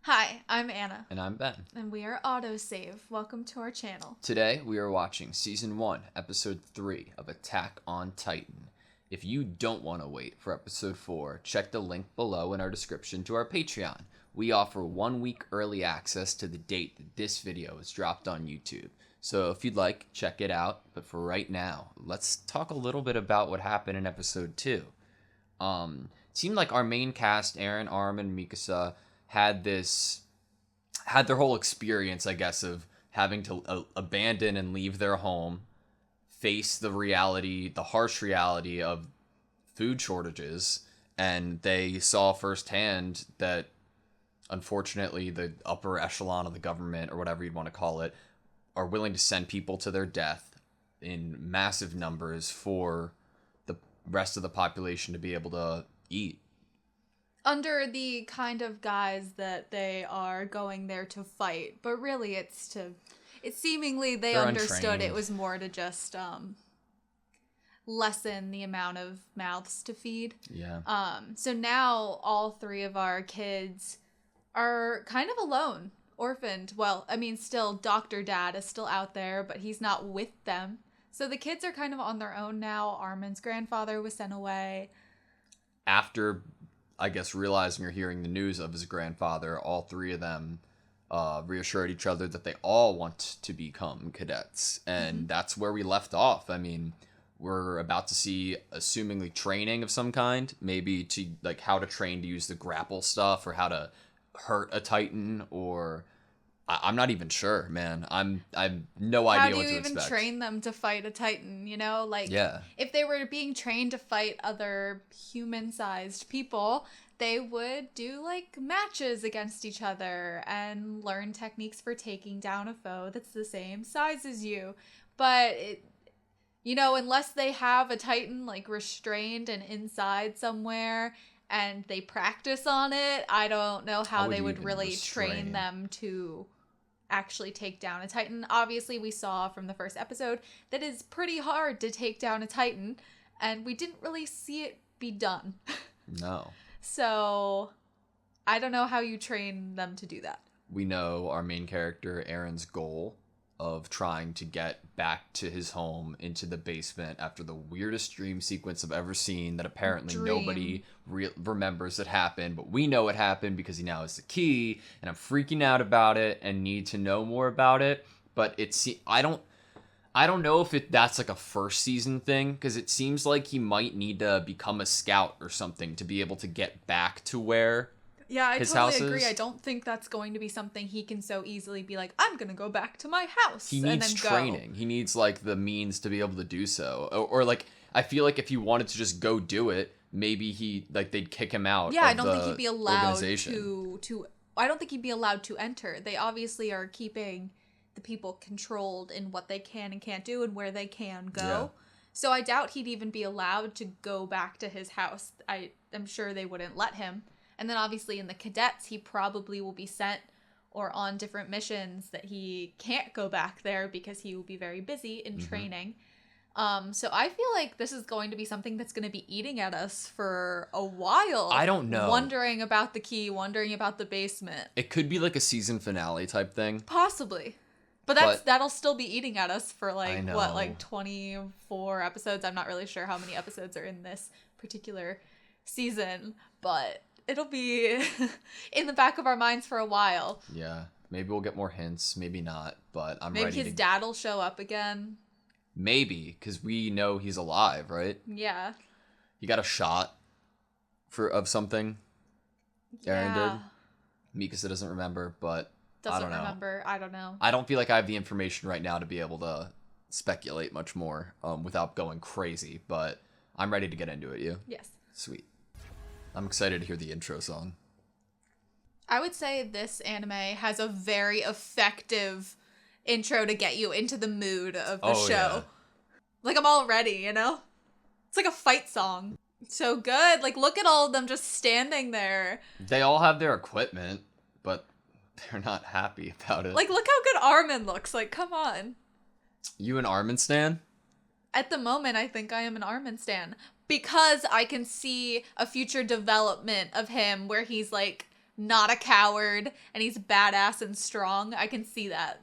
Hi, I'm Anna. And I'm Ben. And we are AutoSave. Welcome to our channel. Today, we are watching Season 1, Episode 3 of Attack on Titan. If you don't want to wait for Episode 4, check the link below in our description to our Patreon. We offer 1 week early access to the date that this video is dropped on YouTube. So if you'd like, check it out. But for right now, let's talk a little bit about what happened in Episode 2. It seemed like our main cast, Eren, Armin, and Mikasa, had their whole experience, I guess, of having to abandon and leave their home, face the harsh reality of food shortages, and they saw firsthand that, unfortunately, the upper echelon of the government, or whatever you'd want to call it, are willing to send people to their death in massive numbers for the rest of the population to be able to eat. Under the kind of guise that they are going there to fight, but really it's seemingly they They're understood untrained. it was more to just lessen the amount of mouths to feed. Yeah. So now all three of our kids are kind of alone, orphaned. Well, I mean, still Dr. Dad is still out there, but he's not with them. So the kids are kind of on their own now. Armin's grandfather was sent away. After, I guess, realizing or hearing the news of his grandfather, all three of them reassured each other that they all want to become cadets. And that's where we left off. I mean, we're about to see, assumingly, training of some kind. Maybe to, like, how to train to use the grapple stuff, or how to hurt a Titan, or I'm not even sure, man. I've no idea what to expect. How do you even train them to fight a Titan, you know? Like, yeah. If they were being trained to fight other human-sized people, they would do, like, matches against each other and learn techniques for taking down a foe that's the same size as you. But, unless they have a Titan, like, restrained and inside somewhere, and they practice on it, I don't know how they would really train them to actually take down a Titan. Obviously, we saw from the first episode that it's pretty hard to take down a Titan, and we didn't really see it be done. No. So, I don't know how you train them to do that. We know our main character, Eren's goal of trying to get back to his home into the basement after the weirdest dream sequence I've ever seen that apparently nobody remembers that happened, but we know it happened because he now has the key, and I'm freaking out about it and need to know more about it. But I don't know if that's like a first season thing, because it seems like he might need to become a scout or something to be able to get back to where his totally agree. I don't think that's going to be something he can so easily be like, I'm going to go back to my house. He needs training. He needs, like, the means to be able to do so. Or like, I feel like if he wanted to just go do it, maybe they'd kick him out. Yeah, I don't think he'd be allowed to I don't think he'd be allowed to enter. They obviously are keeping the people controlled in what they can and can't do and where they can go. Yeah. So I doubt he'd even be allowed to go back to his house. I'm sure they wouldn't let him. And then obviously in the cadets, he probably will be sent or on different missions that he can't go back there because he will be very busy in training. So I feel like this is going to be something that's going to be eating at us for a while. I don't know. Wondering about the key, wondering about the basement. It could be like a season finale type thing. Possibly. But that'll still be eating at us for like 24 episodes. I'm not really sure how many episodes are in this particular season, but it'll be in the back of our minds for a while. Yeah. Maybe we'll get more hints. Maybe not. But I'm ready. Maybe his dad will show up again. Maybe. Because we know he's alive, right? Yeah. He got a shot of something. Eren did. Mikasa doesn't remember, but I don't know. I don't know. I don't feel like I have the information right now to be able to speculate much more without going crazy. But I'm ready to get into it. You? Yes. Sweet. I'm excited to hear the intro song. I would say this anime has a very effective intro to get you into the mood of the show. Yeah. Like, I'm all ready, you know? It's like a fight song. So good. Like, look at all of them just standing there. They all have their equipment, but they're not happy about it. Like, look how good Armin looks. Like, come on. You an Armin stan? At the moment, I think I am an Armin stan. Because I can see a future development of him where he's, like, not a coward, and he's badass and strong. I can see that.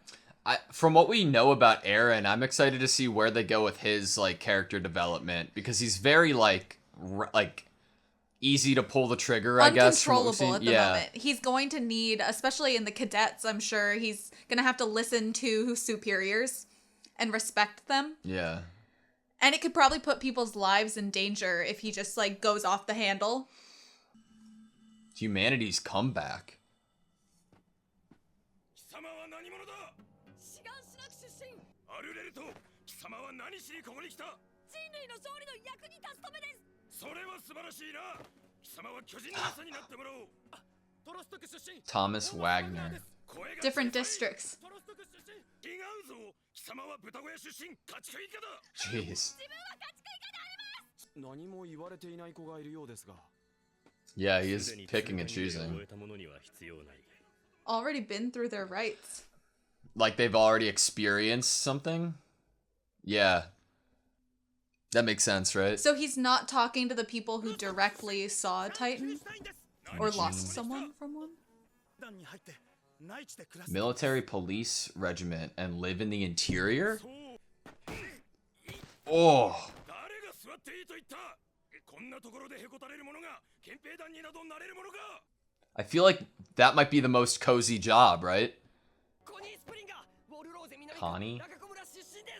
From what we know about Eren, I'm excited to see where they go with his like character development, because he's very like easy to pull the trigger, I guess. Uncontrollable at the moment. He's going to need, especially in the cadets, I'm sure, he's going to have to listen to superiors and respect them. Yeah. And it could probably put people's lives in danger if he just, like, goes off the handle. Humanity's comeback. Thomas Wagner. Different districts. Jeez. Yeah, he is picking and choosing. Already been through their rights. Like they've already experienced something? Yeah. That makes sense, right? So he's not talking to the people who directly saw a Titan? Or lost someone from one? Military police regiment and live in the interior? Oh. I feel like that might be the most cozy job, right? Connie?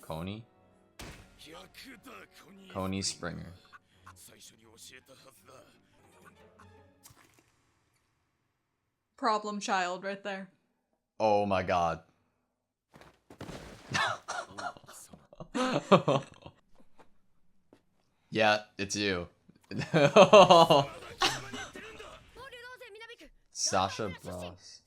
Coney? Coney Springer. Problem child right there. Oh my god. Yeah, it's you. Sasha Bros.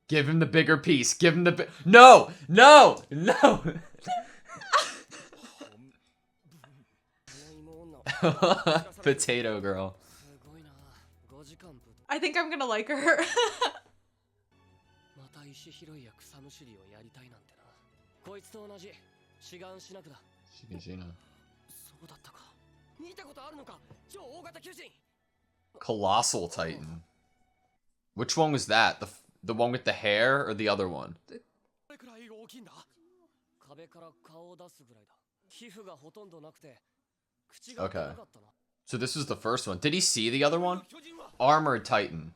Give him the bigger piece. Give him the No! No! No! Potato girl. I think I'm gonna like her. Colossal Titan. Which one was that? The one with the hair or the other one? Okay. So this was the first one. Did he see the other one? Armored Titan.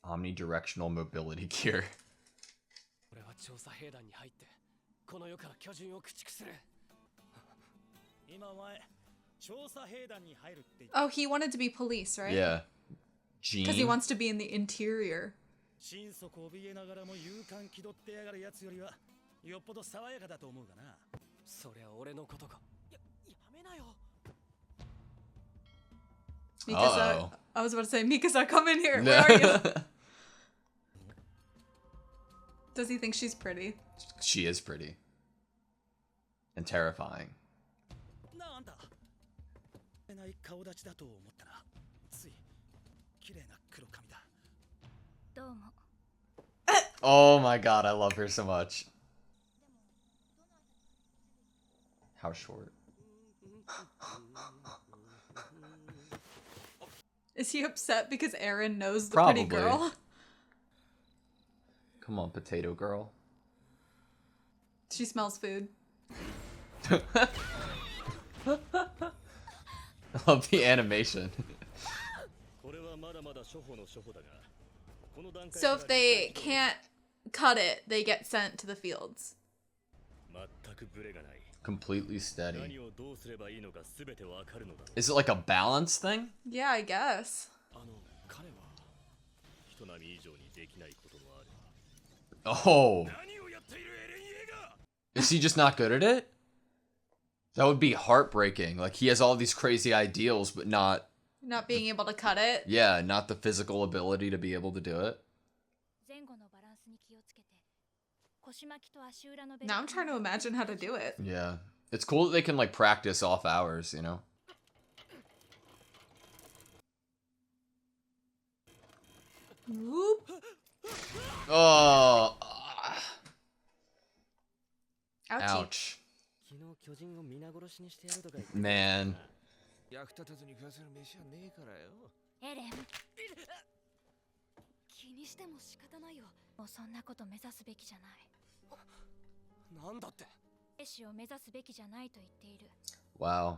Omnidirectional mobility gear. Oh, he wanted to be police, right? Yeah. Gene? Because he wants to be in the interior. Mikasa, I was about to say, Mikasa, come in here. Where are you? Does he think she's pretty? She is pretty. And terrifying. Oh my god, I love her so much. How short? Is he upset because Eren knows the Probably. pretty girl? Come on, potato girl. She smells food. I love the animation. So if they can't cut it, they get sent to the fields. Completely steady. Is it like a balance thing? Yeah, I guess. Oh. Is he just not good at it? That would be heartbreaking. Like, he has all these crazy ideals, but not... Not being able to cut it. Yeah, not the physical ability to be able to do it. Now I'm trying to imagine how to do it. Yeah. It's cool that they can, like, practice off hours, you know? Whoop. Oh. Ouchie. Ouch. Man. 役立たずに食わせる飯はねえからよ。エレン、気にしても仕方ないよ。もうそんなこと目指すべきじゃない。なんだって。兵士を目指すべきじゃないと言っている。Wow.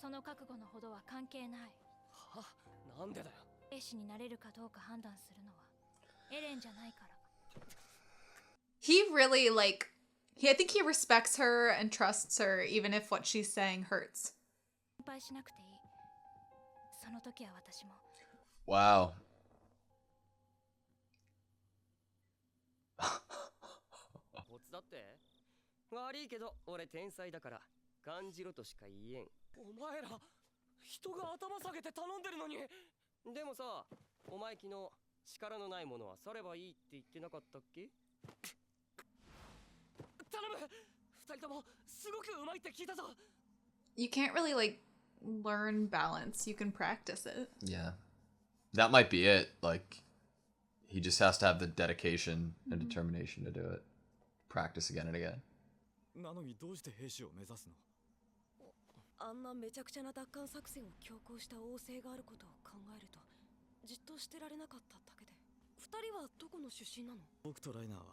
その覚悟のほどは関係ない。は？なんでだよ。兵士になれるかどうか判断するのはエレンじゃないから。He really, like, I think he respects her and trusts her, even if what she's saying hurts. 心配しなくていい。その時は私も。Wow. コツだって？悪いけど俺天才だから感じろとしか言えん。お前ら人が頭下げて頼んでるのに。でもさ、お前昨日力のないものは去ればいいって言ってなかったっけ？頼む。二人ともすごくうまいって聞いたぞ。You can't really, like, learn balance. You can practice it. Yeah. That might be it. Like, he just has to have the dedication and determination to do it. Practice again and again. なのにどうして兵士を目指すの？あんなめちゃくちゃな奪還作戦を強行した王政があることを考えるとじっとしてられなかっただけで。二人はどこの出身なの？僕とライナーは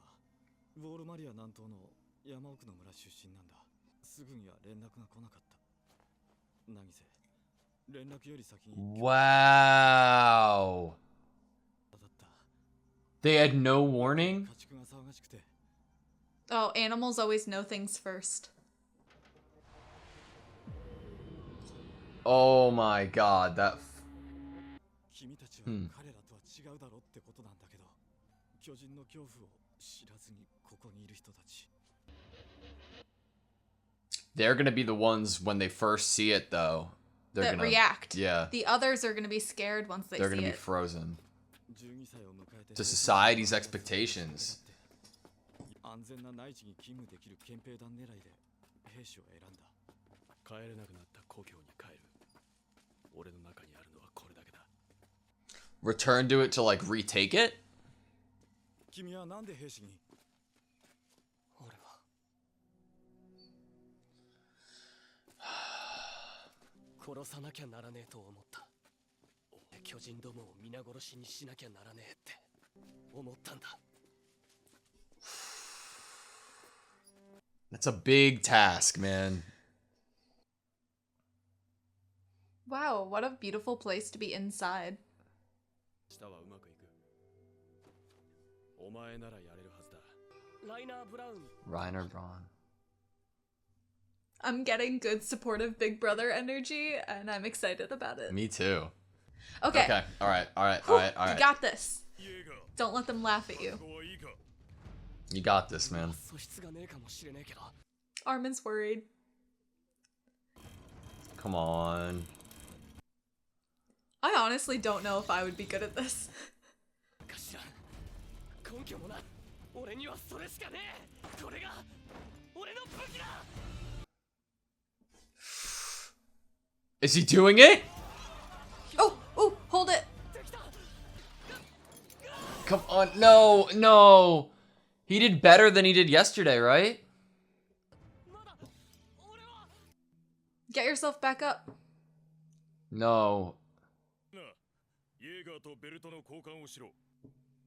ウォールマリア南東の山奥の村出身なんだ。すぐには連絡が来なかった。何せ連絡より先に Wow. だった。 They had no warning? 家畜が騒がしくて。 Oh, animals always know things first. Oh my god, that... 君たちは彼らとは違うだろうってことなんだけど、巨人の恐怖を知らずにここにいる人たち。 They're gonna be the ones when they first see it, though. They're That gonna react. Yeah. The others are gonna be scared once they They're see gonna be it. frozen 12歳を迎えて to society's expectations. 安全な内地に勤務できる憲兵団狙いで兵士を選んだ。帰れなくなった故郷に帰る。俺の中にあるのはこれだけだ。 Return to it to, like, retake it? 君はなんで兵士に？俺は殺さなきゃならねえと思った。巨人どもを皆殺しにしなきゃならねえって思ったんだ。 That's a big task, man. Wow, what a beautiful place to be inside. 明日はうまくいく。お前ならやれるはずだ。ライナー・ブラウン。 Reiner Braun. I'm getting good supportive big brother energy, and I'm excited about it. Me too. Okay. Okay. All right. You got this. Don't let them laugh at you. You got this, man. 素質がねえかもしれねえけど。 Armin's worried. Come on. I honestly don't know if I would be good at this. かしらん。根拠もない。俺にはそれしかねえ。これが俺の武器だ。 Is he doing it? Oh, hold it. Come on. No, no. He did better than he did yesterday, right? Get yourself back up. No.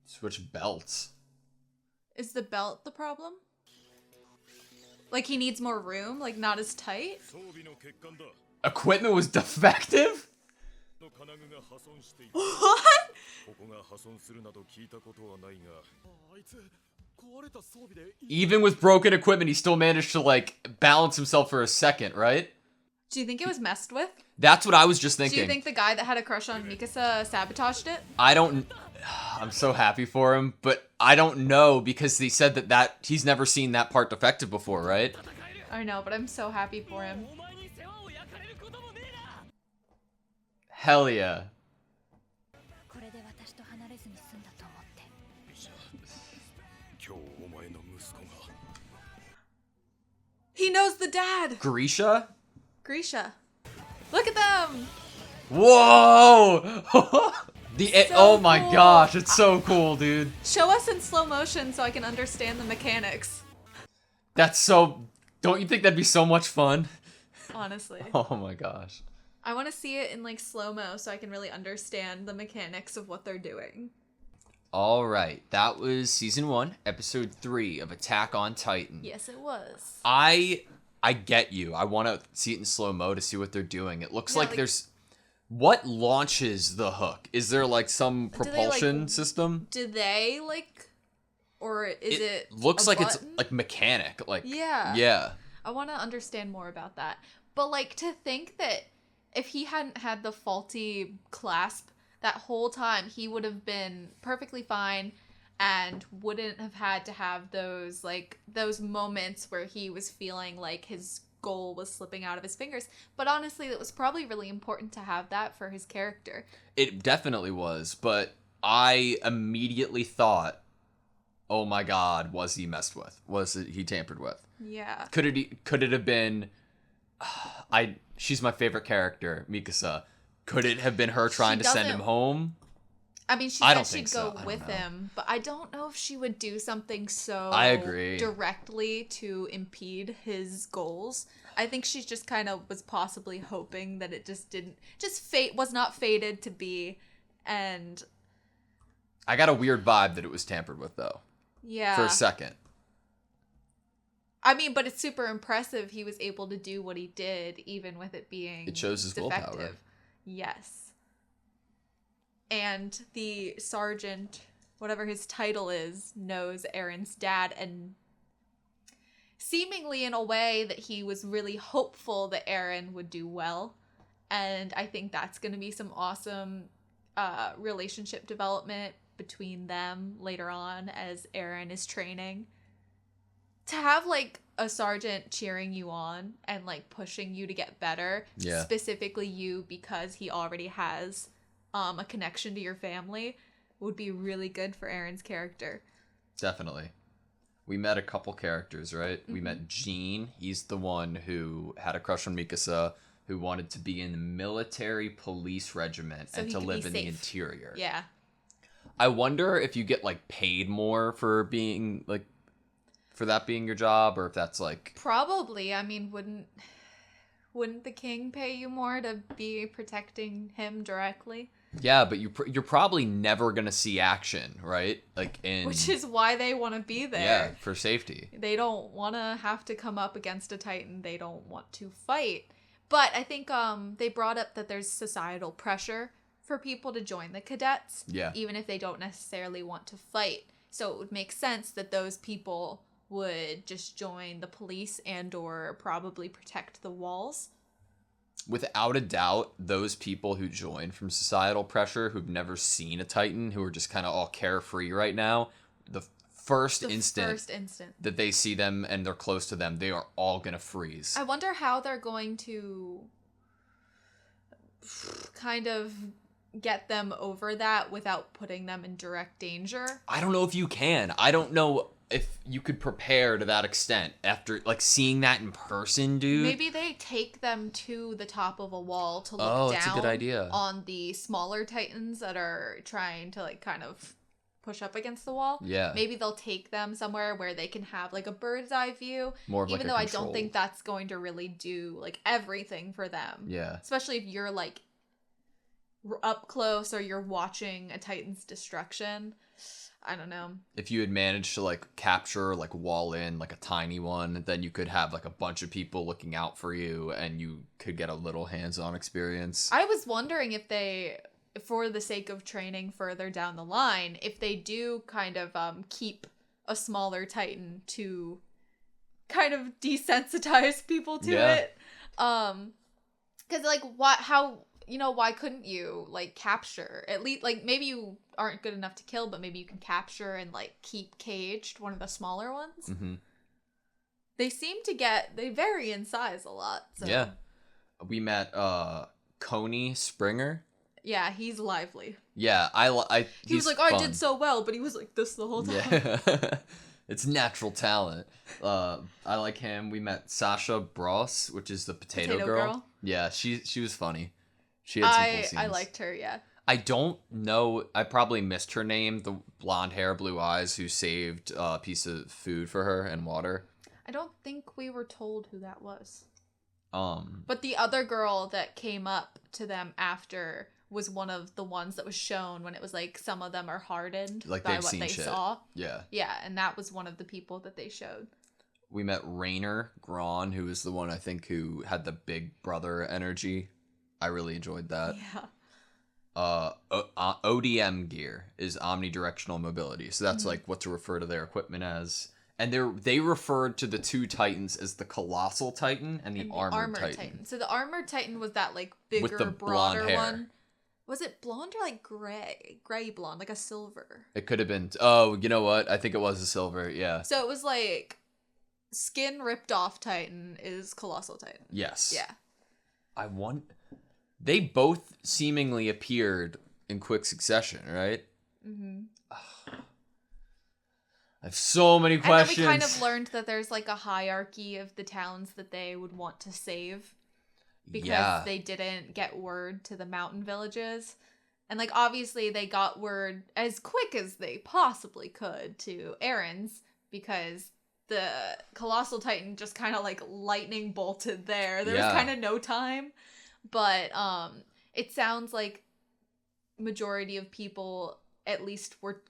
Switch belts. Is the belt the problem? Like he needs more room? Like not as tight? Equipment was defective? What? Even with broken equipment, he still managed to, like, balance himself for a second, right? Do you think it was messed with? That's what I was just thinking. Do you think the guy that had a crush on Mikasa sabotaged it? I don't... I'm so happy for him, but I don't know because he said that he's never seen that part defective before, right? I know, but I'm so happy for him. Hell yeah. これで私と離れずに済んだと思って。今日お前の息子が He knows the dad. Grisha? Grisha. Look at them. Whoa! Oh my cool. gosh, it's so cool, dude. Show us in slow motion so I can understand the mechanics. That's so... Don't you think that'd be so much fun? Honestly. Oh my gosh. I want to see it in like slow-mo so I can really understand the mechanics of what they're doing. All right, that was season 1, episode 3 of Attack on Titan. Yes, it was. I get you. I want to see it in slow-mo to see what they're doing. It looks Yeah, like there's... What launches the hook? Is there like some Do they, propulsion system? Do they like, or is it looks a like button? it's like mechanic. Like Yeah. Yeah. I want to understand more about that. But like to think that if he hadn't had the faulty clasp that whole time, he would have been perfectly fine and wouldn't have had to have those moments where he was feeling like his goal was slipping out of his fingers. But honestly, it was probably really important to have that for his character. It definitely was, but I immediately thought, oh my god, was he messed with? Was it he tampered with? Yeah. Could it have been she's my favorite character, Mikasa. Could it have been her trying to send him home? I mean, she I said don't she'd think go so. I with don't know. him, but I don't know if she would do something so I agree. directly to impede his goals. I think she just kind of was possibly hoping that it fate was not fated to be, and I got a weird vibe that it was tampered with, though. yeah. For a second. I mean, but it's super impressive he was able to do what he did, even with it being It shows his defective. willpower. Yes. And the sergeant, whatever his title is, knows Aaron's dad, and seemingly in a way that he was really hopeful that Aaron would do well. And I think that's going to be some awesome relationship development between them later on as Aaron is training. To have like a sergeant cheering you on and like pushing you to get better, Yeah. specifically you, because he already has a connection to your family, would be really good for Aaron's character. Definitely. We met a couple characters, right? We met Gene. He's the one who had a crush on Mikasa, who wanted to be in the military police regiment So and he to could live be in the safe. interior. Yeah. I wonder if you get like paid more for being like for that being your job, or if that's like Probably. I mean, wouldn't the king pay you more to be protecting him directly? yeah, but you're probably never gonna see action, right? Like in Which is why they want to be there. yeah, for safety. They don't want to have to come up against a Titan. They don't want to fight. But I think they brought up that there's societal pressure for people to join the cadets, Yeah. even if they don't necessarily want to fight. So it would make sense that those people would just join the police and or probably protect the walls. Without a doubt, those people who join from societal pressure, who've never seen a Titan, who are just kind of all carefree right now, the first instant that they see them and they're close to them, they are all gonna freeze. I wonder how they're going to kind of get them over that without putting them in direct danger. I don't know if you can. I don't know if you could prepare to that extent after like seeing that in person, dude. Maybe they take them to the top of a wall to look Oh, down that's a good idea. on the smaller Titans that are trying to like kind of push up against the wall. Yeah. Maybe they'll take them somewhere where they can have like a bird's eye view. More of like even a though I controlled- don't think that's going to really do like everything for them. Yeah. Especially if you're like up close or you're watching a Titan's destruction. I don't know. If you had managed to like capture like wall in like a tiny one, then you could have like a bunch of people looking out for you and you could get a little hands-on experience. I was wondering if they, for the sake of training further down the line, if they do kind of keep a smaller Titan to kind of desensitize people to Yeah. it. 'Cause like why couldn't you like capture at least, like maybe you aren't good enough to kill, but maybe you can capture and like keep caged one of the smaller ones. Mm-hmm. They vary in size a lot. So. Yeah. We met Coney Springer. Yeah, he's lively. Yeah, He was like, I fun. did so well, but he was like this the whole time. Yeah. It's natural talent. I like him. We met Sasha Bros, which is the potato girl. Yeah, she was funny. She had some cool scenes. I liked her, yeah. I don't know. I probably missed her name. The blonde hair, blue eyes, who saved a piece of food for her and water. I don't think we were told who that was. But the other girl that came up to them after was one of the ones that was shown when it was like some of them are hardened like by they've what seen they shit. saw. Yeah. Yeah, and that was one of the people that they showed. We met Rainer Braun, who is the one I think who had the big brother energy. I really enjoyed that. Yeah. ODM gear is omnidirectional mobility. So that's like what to refer to their equipment as. And they referred to the two Titans as the Colossal Titan and the Armored Titan. So the Armored Titan was that like bigger, with the broader blonde hair. one. Was it blonde or like gray? Gray blonde, like a silver. It could have been. Oh, you know what? I think it was a silver. Yeah. So it was like skin ripped off Titan is Colossal Titan. Yes. Yeah. They both seemingly appeared in quick succession, right? Mm-hmm. I have so many questions. And then we kind of learned that there's like a hierarchy of the towns that they would want to save because they didn't get word to the mountain villages. And like obviously they got word as quick as they possibly could to Aaron's because the Colossal Titan just kind of like lightning bolted there. There was kind of no time. But it sounds like majority of people at least were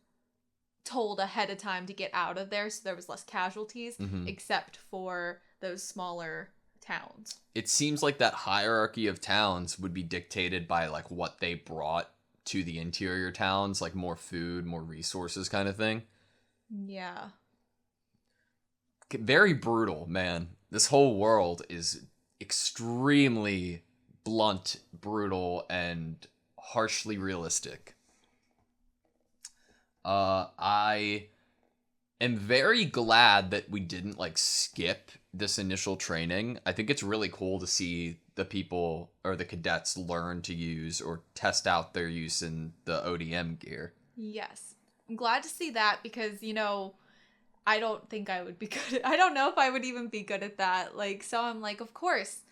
told ahead of time to get out of there, so there was less casualties, except for those smaller towns. It seems like that hierarchy of towns would be dictated by like what they brought to the interior towns, like more food, more resources kind of thing. Yeah. Very brutal, man. This whole world is extremely blunt, brutal, and harshly realistic. I am very glad that we didn't like skip this initial training. I think it's really cool to see the people or the cadets learn to use or test out their use in the ODM gear. Yes. I'm glad to see that because, you know, I don't think I would be good I don't know if I would even be good at that. Like, so I'm like, of course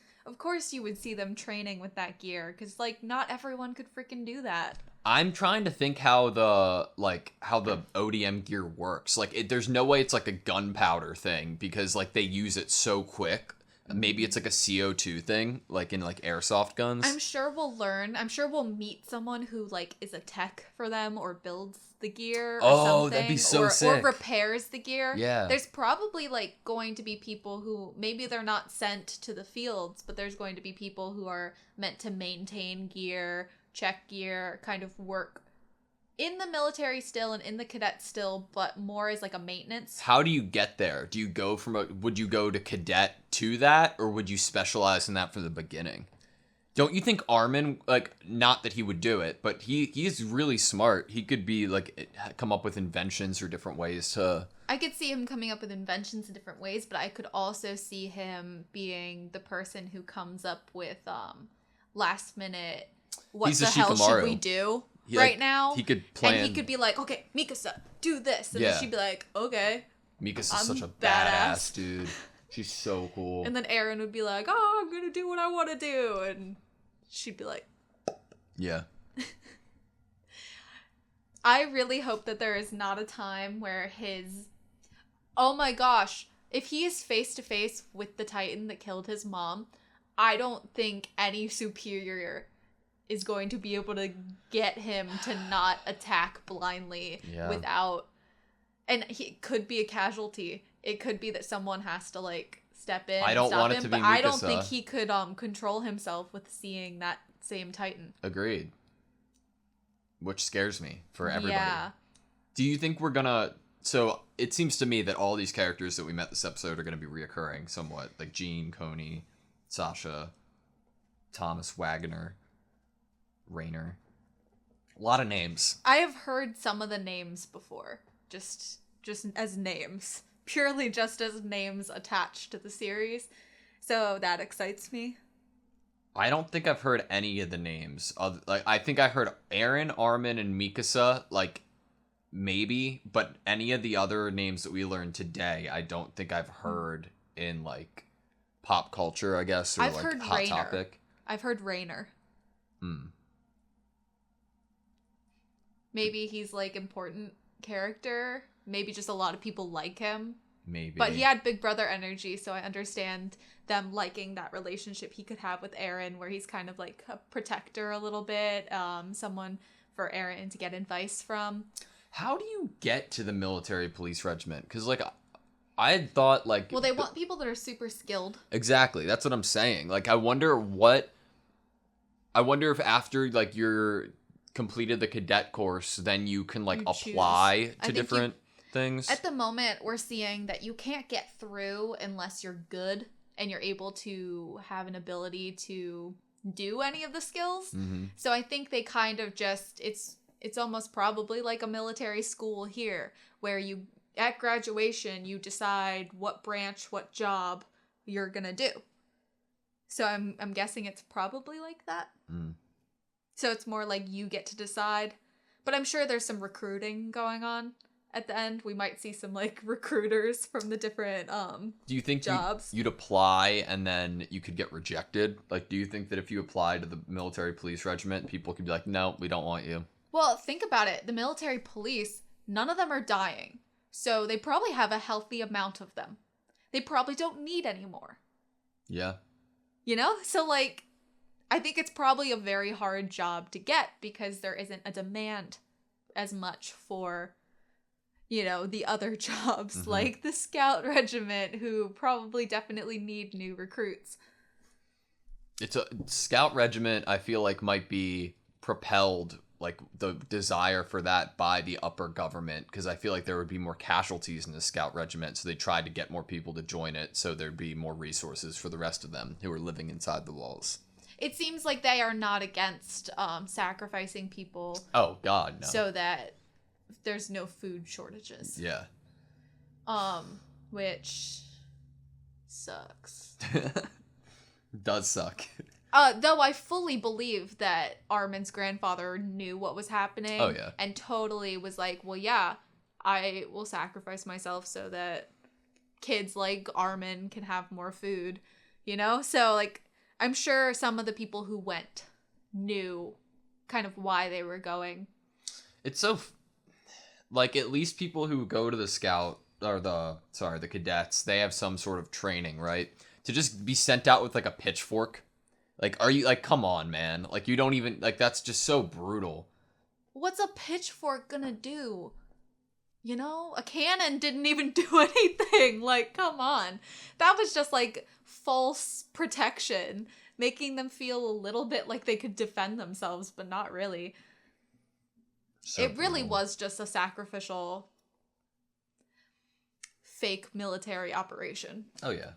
you would see them training with that gear because, like, not everyone could freaking do that. I'm trying to think how the ODM gear works. Like, there's no way it's like a gunpowder thing because like they use it so quick. Maybe it's like a CO2 thing, like in like airsoft guns. I'm sure we'll learn. I'm sure we'll meet someone who like is a tech for them or builds the gear or something. That'd be so sick. Or repairs the gear. Yeah. There's probably like going to be people who maybe they're not sent to the fields, but there's going to be people who are meant to maintain gear, check gear, kind of work in the military still and in the cadet still, but more as like a maintenance. How do you get there? Do you go would you go to cadet to that, or would you specialize in that from the beginning? Don't you think Armin, like, not that he would do it, but he's really smart. He could be like come up with inventions or different ways to. I could see him coming up with inventions in different ways, but I could also see him being the person who comes up with last minute what the hell should we do now? He could plan. And he could be like, okay, Mikasa, do this. And then she'd be like, okay. Mikasa's such a badass, dude. She's so cool. And then Aaron would be like, oh, I'm going to do what I want to do. And she'd be like, yeah. I really hope that there is not a time where oh my gosh, if he is face to face with the Titan that killed his mom, I don't think any superior is going to be able to get him to not attack blindly without, and he could be a casualty. It could be that someone has to like step in. I don't want it to be Mikasa. I don't think he could control himself with seeing that same Titan. Agreed. Which scares me for everybody. Yeah. Do you think we're gonna? So it seems to me that all these characters that we met this episode are gonna be reoccurring somewhat, like Jean, Coney, Sasha, Thomas Wagner, Rainer. A lot of names. I have heard some of the names before, just as names, purely just as names attached to the series. So that excites me. I don't think I've heard any of the names. I think I heard Aaron, Armin, and Mikasa like maybe, but any of the other names that we learned today, I don't think I've heard in like pop culture, I guess, or I've like heard Hot Rainer. Topic. I've heard Rainer. Maybe he's like important character. Maybe just a lot of people like him. Maybe. But he had Big Brother energy, so I understand them liking that relationship he could have with Aaron, where he's kind of like a protector a little bit, someone for Aaron to get advice from. How do you get to the military police regiment? Because like I had thought like, well, they want people that are super skilled. Exactly, that's what I'm saying. Like I wonder if after like you're completed the cadet course, then you can like apply to different things. At the moment, we're seeing that you can't get through unless you're good and you're able to have an ability to do any of the skills. Mm-hmm. So I think they kind of just it's almost probably like a military school here, where you at graduation you decide what branch, what job you're gonna do. So I'm guessing it's probably like that. So it's more like you get to decide. But I'm sure there's some recruiting going on at the end. We might see some like recruiters from the different do you think jobs. You'd apply and then you could get rejected? Like, do you think that if you apply to the military police regiment, people could be like, no, we don't want you? Well, think about it. The military police, none of them are dying. So they probably have a healthy amount of them. They probably don't need any more. Yeah. You know? So like, I think it's probably a very hard job to get because there isn't a demand as much for, you know, the other jobs like the scout regiment, who probably definitely need new recruits. It's a scout regiment, I feel like might be propelled, like the desire for that, by the upper government, because I feel like there would be more casualties in the scout regiment, so they tried to get more people to join it so there'd be more resources for the rest of them who are living inside the walls. It seems like they are not against sacrificing people. Oh God, no. So that there's no food shortages. Yeah. Which sucks. Does suck. Though I fully believe that Armin's grandfather knew what was happening. Oh, yeah. And totally was like, well, yeah, I will sacrifice myself so that kids like Armin can have more food, you know? So, like, I'm sure some of the people who went knew kind of why they were going. It's so, like, at least people who go to the scout, or the cadets, they have some sort of training, right? To just be sent out with, like, a pitchfork. Like, are you, like, come on, man. Like, you don't even, like, that's just so brutal. What's a pitchfork gonna do? You know? A cannon didn't even do anything. Like, come on. That was just, like, false protection, making them feel a little bit like they could defend themselves, but not really. So it really brutal. was just a sacrificial fake military operation. Oh, yeah.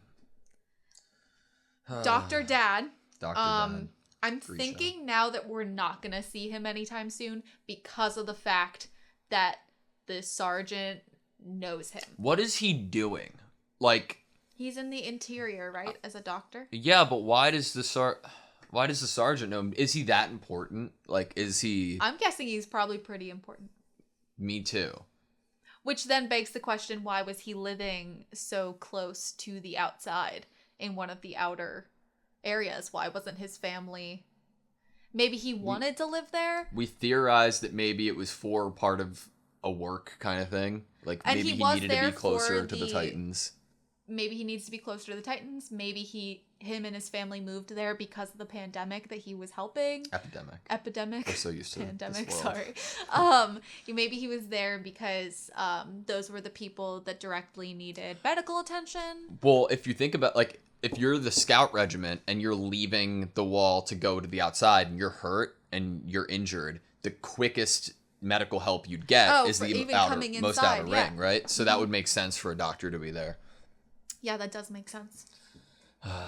Dr. Dad. Dr. Dad. I'm thinking now that we're not gonna see him anytime soon because of the fact that the sergeant knows him. What is he doing? Like, he's in the interior, right? As a doctor? yeah, but why does the sergeant know him? Is he that important? Like, is he... I'm guessing he's probably pretty important. Me too. Which then begs the question, why was he living so close to the outside in one of the outer areas? Why wasn't his family... Maybe he wanted to live there? We theorized that maybe it was for part of a work kind of thing. Like, And maybe he he was needed to there be closer for to the Titans. Maybe he needs to be closer to the Titans. Maybe him and his family moved there because of the pandemic that he was helping. Epidemic. We're so used to pandemic. this world. Sorry. Maybe he was there because those were the people that directly needed medical attention. Well, if you think about, like, if you're the scout regiment and you're leaving the wall to go to the outside and you're hurt and you're injured, the quickest medical help you'd get is the most outer ring, right? So that would make sense for a doctor to be there. Yeah, that does make sense.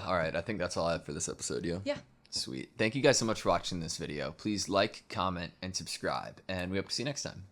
All right, I think that's all I have for this episode, yeah? Yeah. Sweet. Thank you guys so much for watching this video. Please like, comment, and subscribe, and we hope to see you next time.